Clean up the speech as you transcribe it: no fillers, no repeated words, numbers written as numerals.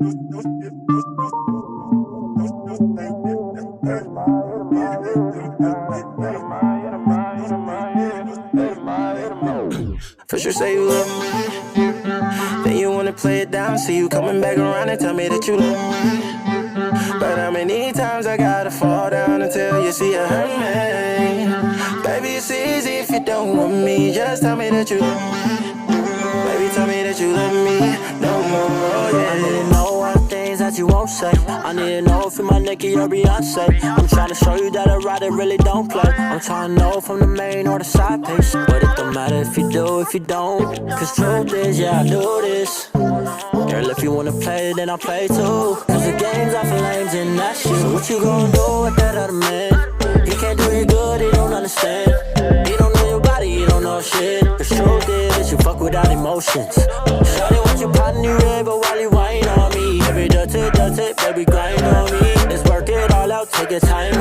First you say you love me, then you wanna play it down. See you coming back around and tell me that you love me. But how many times I gotta fall down until you see you hurt me? Baby, it's easy if you don't want me. Just tell me that you love me. Baby, tell me that you love me no more, yeah. I need to know all the things that you won't say. I need to know if you're my Nicki or Beyonce. I'm trying to show you that I ride it really don't play. I'm trying to know if I'm the main or the side piece. But it don't matter if you do, if you don't. Cause truth is, yeah, I do this. Girl, if you wanna play, then I'll play too. Cause the game's out for lames and that's you. So what you gonna do with that other man? He can't do you good, he don't understand. He don't know your body, he don't know shit. The truth is, you fuck without emotions. Shawty want your pot in your red, but while you whine on me, every dirty, baby, grind on me. Let's work it all out, take your time